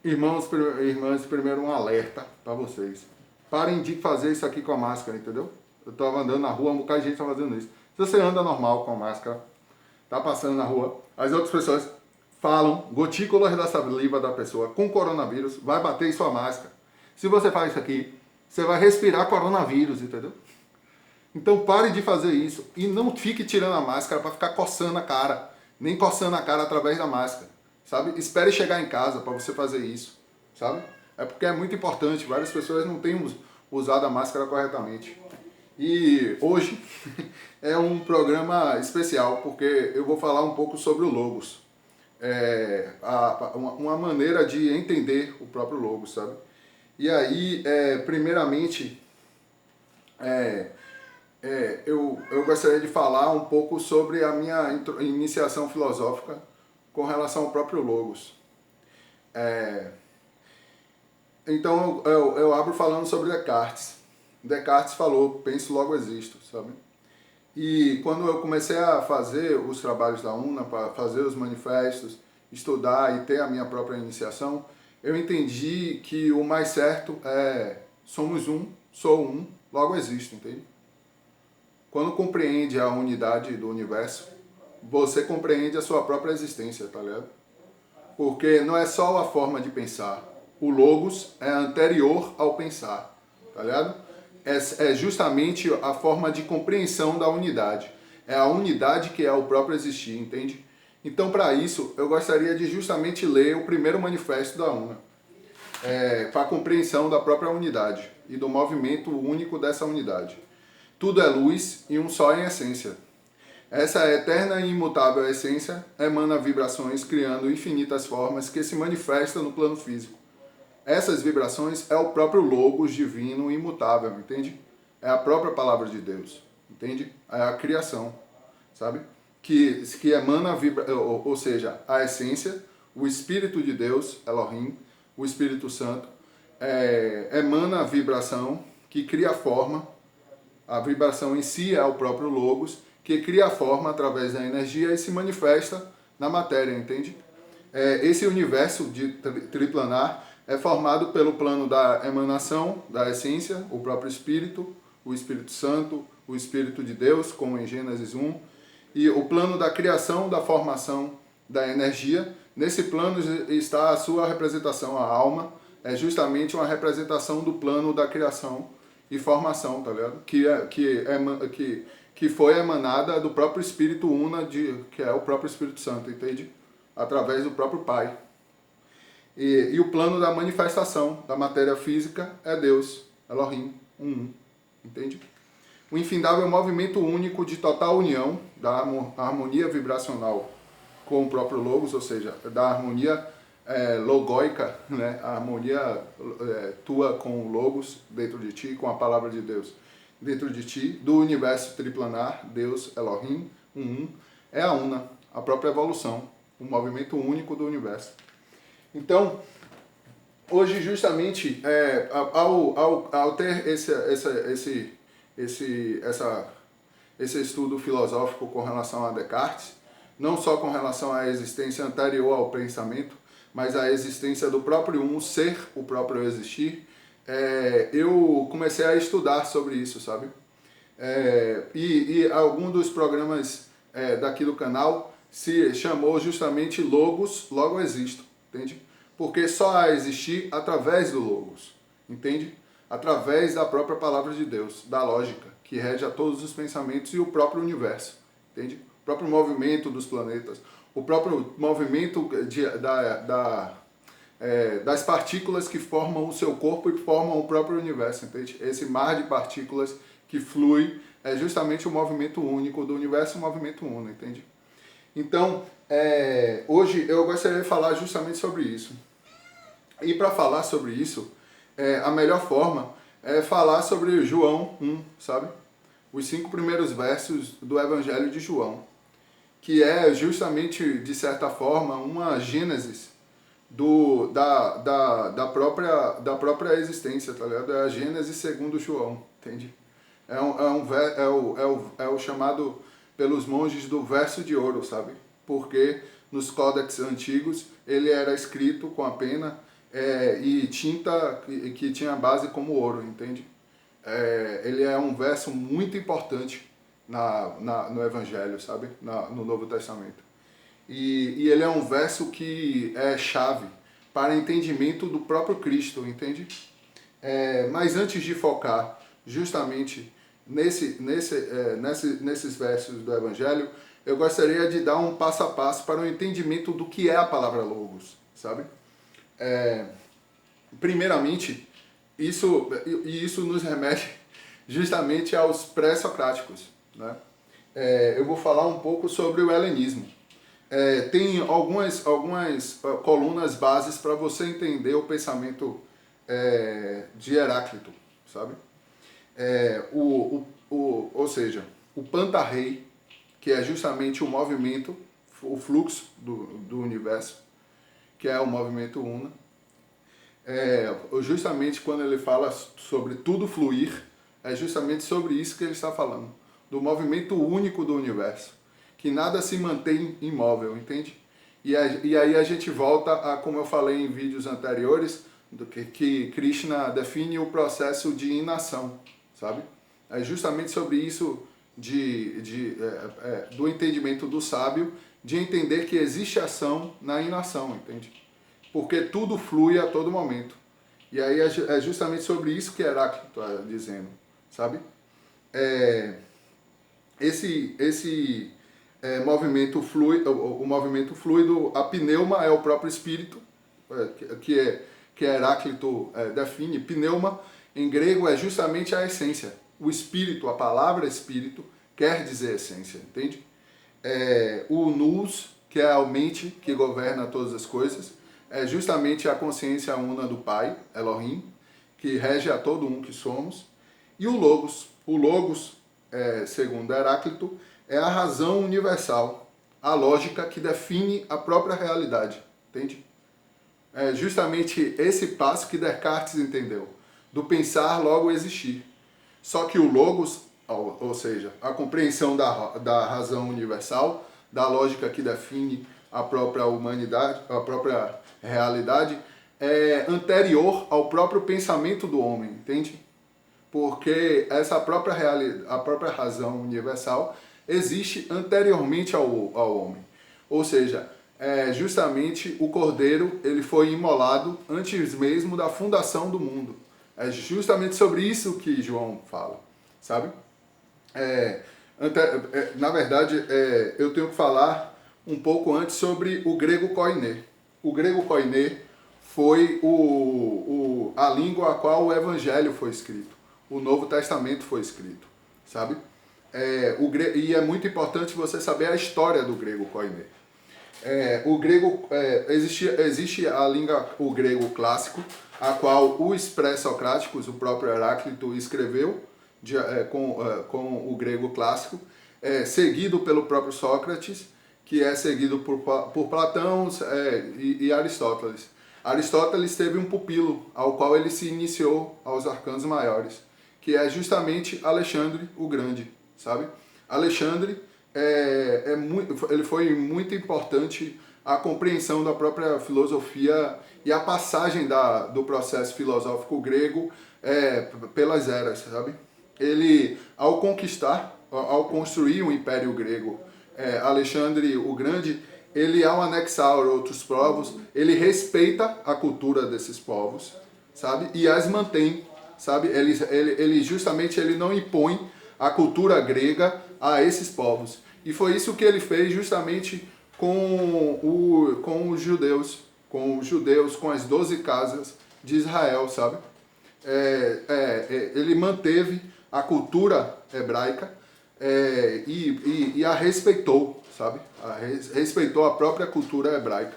Irmãos, irmãs, primeiro um alerta para vocês. Parem de fazer isso aqui com a máscara, entendeu? Eu tava andando na rua, um bocado de gente tá fazendo isso. Se você anda normal com a máscara, tá passando na rua, as outras pessoas falam gotículas da saliva da pessoa com coronavírus, vai bater em sua máscara. Se você faz isso aqui, você vai respirar coronavírus, entendeu? Então pare de fazer isso e não fique tirando a máscara para ficar coçando a cara, nem coçando a cara através da máscara, sabe? Espere chegar em casa para você fazer isso, sabe? É porque é muito importante, várias pessoas não têm usado a máscara corretamente. E hoje é um programa especial porque eu vou falar um pouco sobre o Logos. Uma maneira de entender o próprio Logos, sabe? E aí, primeiramente, é, eu gostaria de falar um pouco sobre a minha iniciação filosófica com relação ao próprio Logos. Então eu abro falando sobre Descartes. Descartes falou, penso logo existo, sabe? E quando eu comecei a fazer os trabalhos da UNA, para fazer os manifestos, estudar e ter a minha própria iniciação, eu entendi que o mais certo é somos um, sou um, logo existo, entende? Quando compreende a unidade do universo, você compreende a sua própria existência, tá ligado? Porque não é só a forma de pensar. O logos é anterior ao pensar, tá ligado? É justamente a forma de compreensão da unidade. É a unidade que é o próprio existir, entende? Então, para isso, eu gostaria de justamente ler o primeiro manifesto da UNA, para a compreensão da própria unidade e do movimento único dessa unidade. Tudo é luz e um só em essência. Essa eterna e imutável essência emana vibrações criando infinitas formas que se manifestam no plano físico. Essas vibrações é o próprio Logos divino imutável, entende? É a própria palavra de Deus, entende? É a criação, sabe? Que emana, ou seja, a essência, o Espírito de Deus, Elohim, o Espírito Santo, emana a vibração que cria a forma. A vibração em si é o próprio Logos, que cria a forma através da energia e se manifesta na matéria, entende? Esse universo de triplanar é formado pelo plano da emanação, da essência, o próprio Espírito, o Espírito Santo, o Espírito de Deus, como em Gênesis 1, e o plano da criação, da formação da energia. Nesse plano está a sua representação, a alma, é justamente uma representação do plano da criação e formação, tá ligado? Que foi emanada do próprio Espírito Una, que é o próprio Espírito Santo, entende? Através do próprio Pai. E o plano da manifestação da matéria física é Deus, Elohim, entende? O infindável movimento único de total união da harmonia vibracional com o próprio Logos, ou seja, da harmonia logóica, né? A harmonia tua com o Logos dentro de ti, com a palavra de Deus dentro de ti, do universo triplanar, Deus, Elohim, é a Una, a própria evolução, o movimento único do universo. Então, hoje justamente, ao ter esse estudo filosófico com relação a Descartes, não só com relação à existência anterior ao pensamento, mas à existência do próprio ser, o próprio existir, eu comecei a estudar sobre isso, sabe? E algum dos programas daqui do canal se chamou justamente Logos, logo existo, entende? Porque só há existir através do Logos, entende? Através da própria palavra de Deus, da lógica, que rege a todos os pensamentos e o próprio universo, entende? O próprio movimento dos planetas, o próprio movimento das partículas que formam o seu corpo e formam o próprio universo, entende? Esse mar de partículas que flui é justamente o movimento único do universo, o movimento uno, entende? Então, hoje eu gostaria de falar justamente sobre isso. E para falar sobre isso, a melhor forma é falar sobre João 1, sabe? Os 5 primeiros versos do Evangelho de João, que é justamente, de certa forma, uma gênesis da própria existência, tá ligado? É a Gênesis segundo João, entende? É o chamado pelos monges do verso de ouro, sabe? Porque nos códex antigos ele era escrito com a pena e tinta que tinha base como ouro, entende? Ele é um verso muito importante no Evangelho, sabe? No Novo Testamento. E ele é um verso que é chave para entendimento do próprio Cristo, entende? Mas antes de focar justamente nesses versos do Evangelho, eu gostaria de dar um passo a passo para o entendimento do que é a palavra logos, sabe? Primeiramente, isso nos remete justamente aos pré-socráticos, né? Eu vou falar um pouco sobre o helenismo. Tem algumas colunas bases para você entender o pensamento de Heráclito, sabe? Ou seja, o Pantarrei, que é justamente o movimento, o fluxo do universo, que é o movimento Una. Justamente quando ele fala sobre tudo fluir, é justamente sobre isso que ele está falando, do movimento único do universo, que nada se mantém imóvel, entende? E aí a gente volta a, como eu falei em vídeos anteriores, que Krishna define o processo de inação, sabe? É justamente sobre isso do entendimento do sábio, de entender que existe ação na inação, entende? Porque tudo flui a todo momento. E aí é justamente sobre isso que Heráclito está dizendo, sabe? Esse movimento fluido, o movimento fluido, a pneuma é o próprio espírito, que Heráclito define. Pneuma, em grego, é justamente a essência. O espírito, a palavra espírito, quer dizer essência, entende? O nous, que é a mente que governa todas as coisas, é justamente a consciência una do Pai, Elohim, que rege a todo um que somos. E o Logos, segundo Heráclito, é a razão universal, a lógica que define a própria realidade, entende? É justamente esse passo que Descartes entendeu, do pensar logo existir. Só que o Logos, ou seja, a compreensão da razão universal, da lógica que define a própria humanidade, a própria realidade, é anterior ao próprio pensamento do homem, entende? Porque essa própria a própria razão universal existe anteriormente ao homem. Ou seja, justamente o Cordeiro ele foi imolado antes mesmo da fundação do mundo. É justamente sobre isso que João fala, sabe? Na verdade, eu tenho que falar um pouco antes sobre o grego koiné. O grego koiné foi a língua a qual o Evangelho foi escrito, o Novo Testamento foi escrito, sabe? E é muito importante você saber a história do grego koiné. Existe a língua, o grego clássico, a qual os pré-socráticos, o próprio Heráclito, escreveu com o grego clássico, seguido pelo próprio Sócrates, que é seguido por Platão e Aristóteles. Aristóteles teve um pupilo, ao qual ele se iniciou aos arcanos maiores, que é justamente Alexandre o Grande, sabe? Alexandre ele foi muito importante a compreensão da própria filosofia e a passagem do processo filosófico grego pelas eras, sabe? Ele, ao construir o Império Grego, Alexandre o Grande, ele, ao anexar outros povos, ele respeita a cultura desses povos, sabe? E as mantém, sabe? Ele justamente ele não impõe a cultura grega a esses povos. E foi isso que ele fez justamente com os judeus, com as 12 casas de Israel, sabe? Ele manteve a cultura hebraica e a respeitou, sabe? Respeitou a própria cultura hebraica.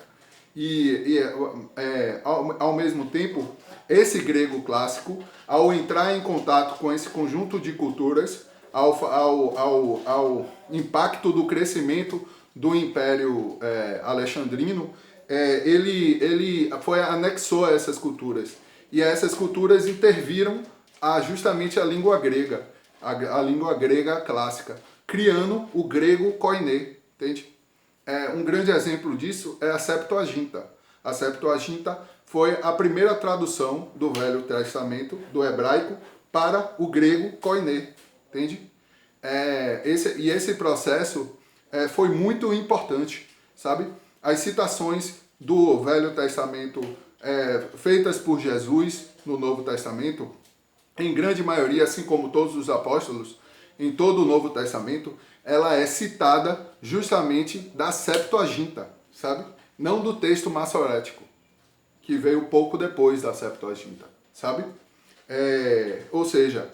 Ao mesmo tempo, esse grego clássico, ao entrar em contato com esse conjunto de culturas, ao impacto do crescimento do Império Alexandrino, ele anexou a essas culturas. E essas culturas interviram justamente a língua grega, a língua grega clássica, criando o grego koiné, entende? Um grande exemplo disso é a Septuaginta. A Septuaginta foi a primeira tradução do Velho Testamento, do hebraico, para o grego koiné, entende? Esse processo foi muito importante, sabe? As citações do Velho Testamento feitas por Jesus no Novo Testamento, em grande maioria, assim como todos os apóstolos, em todo o Novo Testamento, ela é citada justamente da Septuaginta, sabe? Não do texto massorético, que veio pouco depois da Septuaginta, sabe? Ou seja,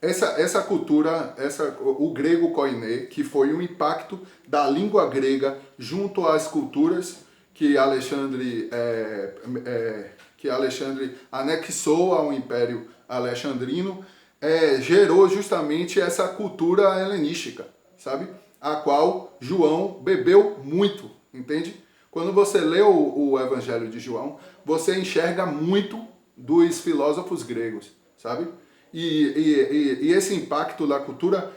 essa cultura, o grego koiné, que foi um impacto da língua grega junto às culturas que Alexandre anexou ao Império Alexandrino, gerou justamente essa cultura helenística, sabe? A qual João bebeu muito, entende? Quando você lê o Evangelho de João, você enxerga muito dos filósofos gregos, sabe? E esse impacto da cultura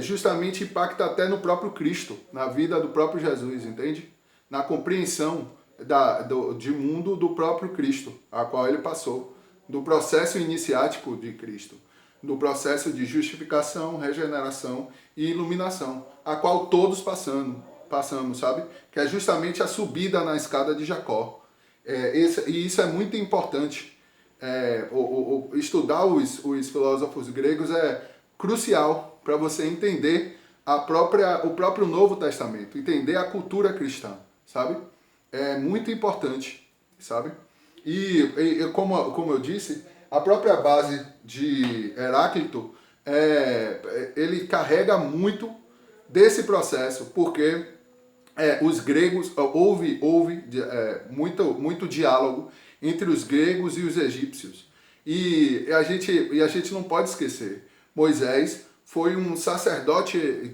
justamente impacta até no próprio Cristo, na vida do próprio Jesus, entende? Na compreensão de mundo do próprio Cristo, a qual ele passou, do processo iniciático de Cristo, do processo de justificação, regeneração e iluminação, a qual todos passamos, sabe? Que é justamente a subida na escada de Jacó. E isso é muito importante. Estudar os filósofos gregos é crucial para você entender o próprio Novo Testamento, entender a cultura cristã, sabe? É muito importante, sabe? E como eu disse, a própria base de Heráclito, ele carrega muito desse processo, porque os gregos, houve muito diálogo entre os gregos e os egípcios. E a gente não pode esquecer, Moisés foi um sacerdote,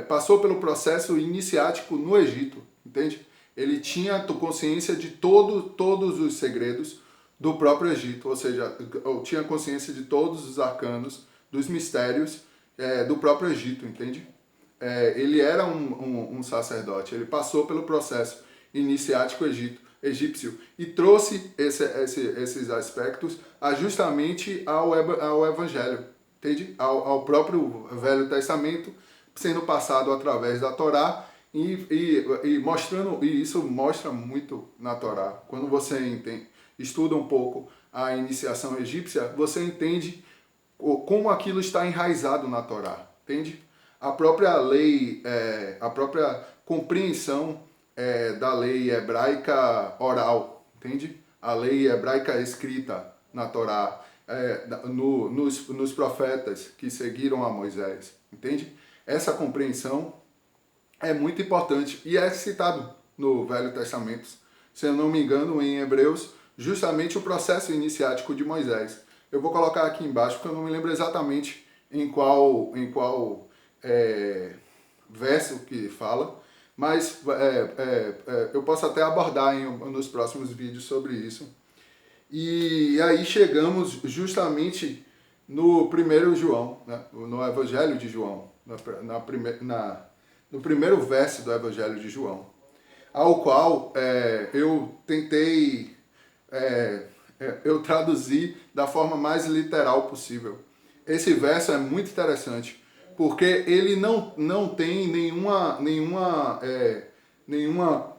passou pelo processo iniciático no Egito, entende? Ele tinha consciência de todos os segredos do próprio Egito, ou seja, tinha consciência de todos os arcanos, dos mistérios do próprio Egito, entende? Ele era um sacerdote, ele passou pelo processo iniciático egípcio e trouxe esses aspectos justamente ao Evangelho, entende? Ao próprio Velho Testamento, sendo passado através da Torá e isso mostra muito na Torá. Quando você estuda um pouco a iniciação egípcia, você entende como aquilo está enraizado na Torá, entende? A própria lei, a própria compreensão da lei hebraica oral, entende? A lei hebraica escrita na Torá, nos profetas que seguiram a Moisés, entende? Essa compreensão é muito importante e é citado no Velho Testamento, se eu não me engano, em Hebreus, justamente o processo iniciático de Moisés. Eu vou colocar aqui embaixo, porque eu não me lembro exatamente em qual verso que fala, mas eu posso até abordar nos próximos vídeos sobre isso. E aí chegamos justamente no 1 João, né? No Evangelho de João, no primeiro verso do Evangelho de João, ao qual eu tentei, eu traduzi da forma mais literal possível. Esse verso é muito interessante, porque ele não tem nenhuma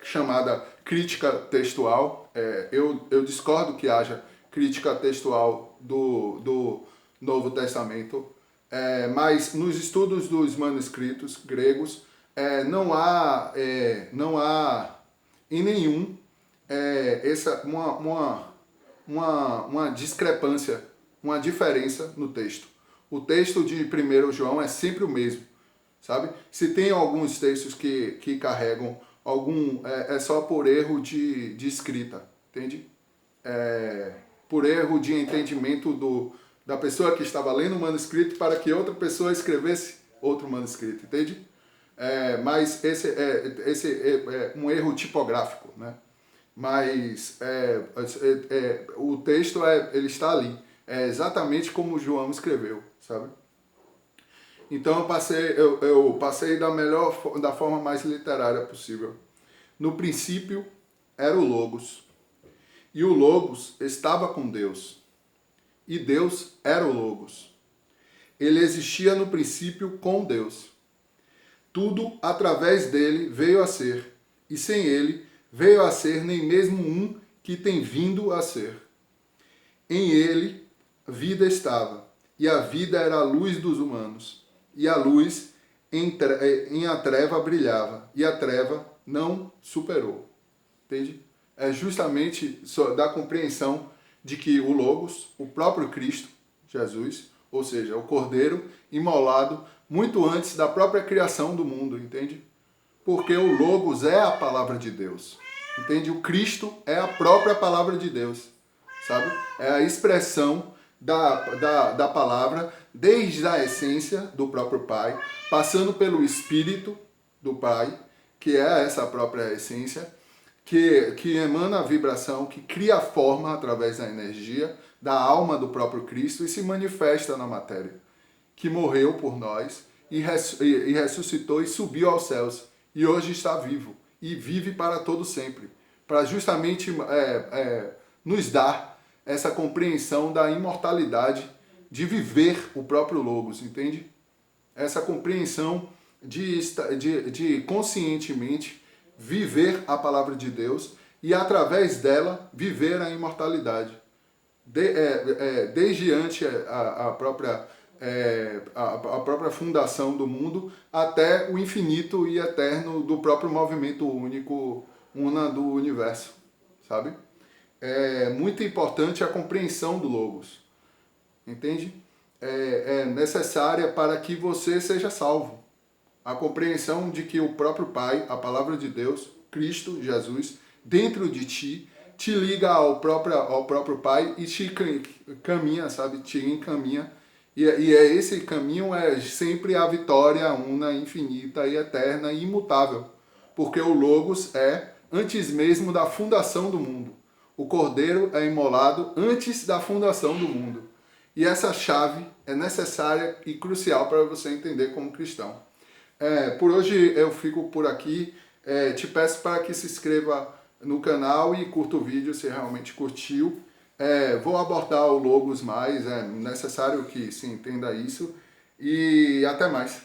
chamada crítica textual. Eu discordo que haja crítica textual do Novo Testamento, mas nos estudos dos manuscritos gregos não há em nenhum uma discrepância, uma diferença no texto. O texto de 1 João é sempre o mesmo, sabe? Se tem alguns textos que carregam é só por erro de escrita, entende? Por erro de entendimento da pessoa que estava lendo o manuscrito para que outra pessoa escrevesse outro manuscrito, entende? Mas esse é um erro tipográfico, né? Mas o texto ele está ali, exatamente como João escreveu, sabe? Então eu passei da forma mais literária possível. No princípio era o Logos, e o Logos estava com Deus, e Deus era o Logos. Ele existia no princípio com Deus. Tudo através dele veio a ser, e sem ele veio a ser nem mesmo um que tem vindo a ser. Em ele vida estava, e a vida era a luz dos humanos, e a luz em a treva brilhava, e a treva não superou. Entende? É justamente da compreensão de que o Logos, o próprio Cristo, Jesus, ou seja, o Cordeiro imolado muito antes da própria criação do mundo, entende? Porque o Logos é a palavra de Deus, entende? O Cristo é a própria palavra de Deus, sabe? É a expressão da palavra desde a essência do próprio Pai, passando pelo Espírito do Pai, que é essa própria essência, que emana a vibração, que cria a forma através da energia, da alma do próprio Cristo e se manifesta na matéria, que morreu por nós e ressuscitou e subiu aos céus, e hoje está vivo, e vive para todo sempre, para justamente nos dar essa compreensão da imortalidade, de viver o próprio Logos, entende? Essa compreensão de conscientemente viver a palavra de Deus e, através dela, viver a imortalidade. Desde antes a própria fundação do mundo até o infinito e eterno do próprio movimento único, una do universo, sabe? É muito importante a compreensão do Logos, entende? É necessária para que você seja salvo. A compreensão de que o próprio Pai, a palavra de Deus, Cristo, Jesus, dentro de ti, te liga ao próprio Pai e te caminha, sabe? Te encaminha. E esse caminho é sempre a vitória una, infinita e eterna e imutável. Porque o Logos é antes mesmo da fundação do mundo. O Cordeiro é imolado antes da fundação do mundo. E essa chave é necessária e crucial para você entender como cristão. Por hoje eu fico por aqui. Te peço para que se inscreva no canal e curta o vídeo se realmente curtiu. Vou abordar o Logos mais, é necessário que se entenda isso. E até mais.